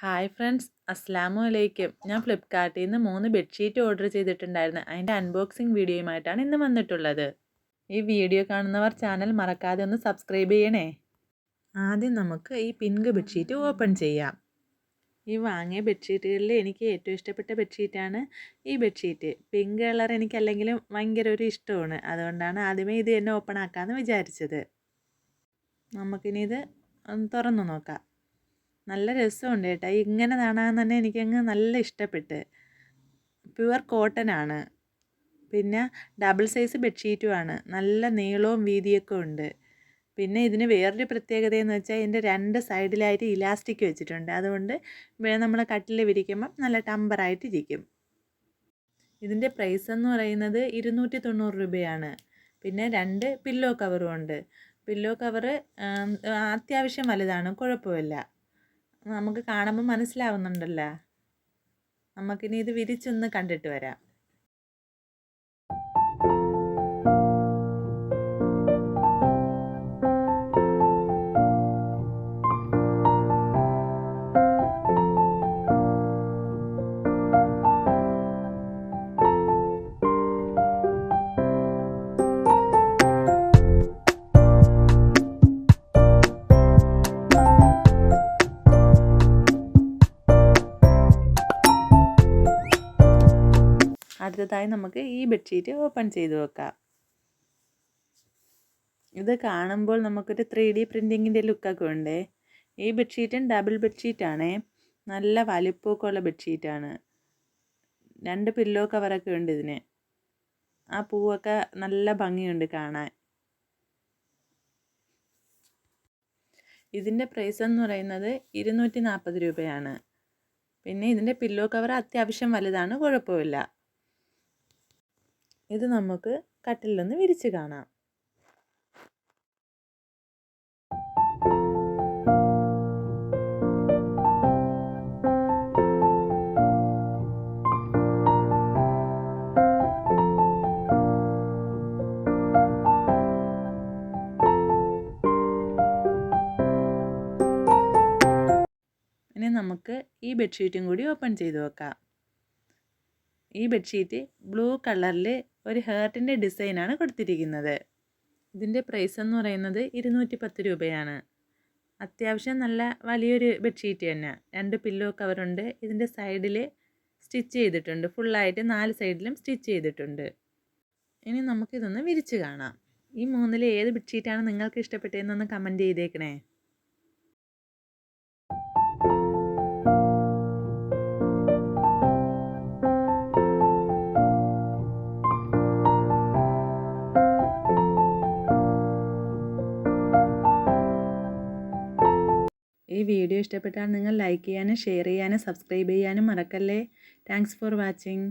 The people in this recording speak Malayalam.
ഹായ് ഫ്രണ്ട്സ്, അസ്സലാമു അലൈക്കും. ഞാൻ ഫ്ലിപ്കാർട്ടിൽ നിന്ന് 3 ബെഡ്ഷീറ്റ് ഓർഡർ ചെയ്തിട്ടുണ്ടായിരുന്നു. അതിൻ്റെ അൺബോക്സിങ് വീഡിയോയുമായിട്ടാണ് ഇന്ന് വന്നിട്ടുള്ളത്. ഈ വീഡിയോ കാണുന്നവർ ചാനൽ മറക്കാതെ ഒന്ന് സബ്സ്ക്രൈബ് ചെയ്യണേ. ആദ്യം നമുക്ക് ഈ പിങ്ക് ബെഡ്ഷീറ്റ് ഓപ്പൺ ചെയ്യാം. ഈ വാങ്ങിയ ബെഡ്ഷീറ്റുകളിൽ എനിക്ക് ഏറ്റവും ഇഷ്ടപ്പെട്ട ബെഡ്ഷീറ്റാണ് ഈ ബെഡ്ഷീറ്റ്. പിങ്ക് കളർ എനിക്കല്ലെങ്കിലും ഭയങ്കര ഒരു ഇഷ്ടമാണ്. അതുകൊണ്ടാണ് ആദ്യമേ ഇത് തന്നെ ഓപ്പൺ ആക്കാമെന്ന് വിചാരിച്ചത്. നമുക്കിനി ഇത് തുറന്നു നോക്കാം. നല്ല രസമുണ്ട് കേട്ടോ. ഇങ്ങനെ കാണാൻ തന്നെ എനിക്കങ്ങ് നല്ല ഇഷ്ടപ്പെട്ട്. പ്യുവർ കോട്ടൺ ആണ്. പിന്നെ ഡബിൾ സൈസ് ബെഡ്ഷീറ്റുമാണ്. നല്ല നീളവും വീതിയൊക്കെ ഉണ്ട്. പിന്നെ ഇതിന് വേറൊരു പ്രത്യേകതയെന്ന് വെച്ചാൽ ഇതിൻ്റെ 2 സൈഡിലായിട്ട് ഇലാസ്റ്റിക് വെച്ചിട്ടുണ്ട്. അതുകൊണ്ട് നമ്മൾ കട്ടിൽ വിരിക്കുമ്പം നല്ല ടമ്പറായിട്ടിരിക്കും. ഇതിൻ്റെ പ്രൈസ് എന്ന് പറയുന്നത് 290 രൂപയാണ്. പിന്നെ 2 പില്ലോ കവറും ഉണ്ട്. പില്ലോ കവറ് അത്യാവശ്യം വലുതാണ്, കുഴപ്പമില്ല. നമുക്ക് കാണുമ്പോൾ മനസ്സിലാവുന്നുണ്ടല്ലോ. നമുക്കിനി ഇത് വിരിച്ചൊന്ന് കണ്ടിട്ട് വരാം. അടുത്തതായി നമുക്ക് ഈ ബെഡ്ഷീറ്റ് ഓപ്പൺ ചെയ്ത് വെക്കാം. ഇത് കാണുമ്പോൾ നമുക്കൊരു 3D പ്രിൻറ്റിങ്ങിൻ്റെ ലുക്കൊക്കെ ഉണ്ട്. ഈ ബെഡ്ഷീറ്റും ഡബിൾ ബെഡ്ഷീറ്റാണേ. നല്ല വലിപ്പമൊക്കെ ഉള്ള ബെഡ്ഷീറ്റാണ്. 2 പില്ലോ കവറൊക്കെ ഉണ്ട് ഇതിന്. ആ പൂവൊക്കെ നല്ല ഭംഗിയുണ്ട് കാണാൻ. ഇതിൻ്റെ പ്രൈസ് എന്ന് പറയുന്നത് 240 രൂപയാണ്. പിന്നെ ഇതിൻ്റെ പില്ലോ കവർ അത്യാവശ്യം വലുതാണ്, കുഴപ്പമില്ല. ഇത് നമുക്ക് കട്ടിലൊന്ന് വിരിച്ച് കാണാം. ഇനി നമുക്ക് ഈ ബെഡ്ഷീറ്റും കൂടി ഓപ്പൺ ചെയ്ത് വെക്കാം. ഈ ബെഡ്ഷീറ്റ് ബ്ലൂ കളറിൽ ഒരു ഹേർട്ടിൻ്റെ ഡിസൈനാണ് കൊടുത്തിരിക്കുന്നത്. ഇതിൻ്റെ പ്രൈസ് എന്ന് പറയുന്നത് 210 രൂപയാണ്. അത്യാവശ്യം നല്ല വലിയൊരു ബെഡ്ഷീറ്റ് തന്നെ. 2 പില്ലോ കവറുണ്ട്. ഇതിൻ്റെ സൈഡിൽ സ്റ്റിച്ച് ചെയ്തിട്ടുണ്ട്. ഫുള്ളായിട്ട് 4 സൈഡിലും സ്റ്റിച്ച് ചെയ്തിട്ടുണ്ട്. ഇനി നമുക്കിതൊന്ന് വിരിച്ച് കാണാം. ഈ 3-ൽ ഏത് ബെഡ്ഷീറ്റാണ് നിങ്ങൾക്ക് ഇഷ്ടപ്പെട്ടതെന്നൊന്ന് കമൻറ്റ് ചെയ്തേക്കണേ. ഈ വീഡിയോ ഇഷ്ടപ്പെട്ടാൽ നിങ്ങൾ ലൈക്ക് ചെയ്യാനും ഷെയർ ചെയ്യാനും സബ്സ്ക്രൈബ് ചെയ്യാനും മറക്കല്ലേ. Thanks for watching.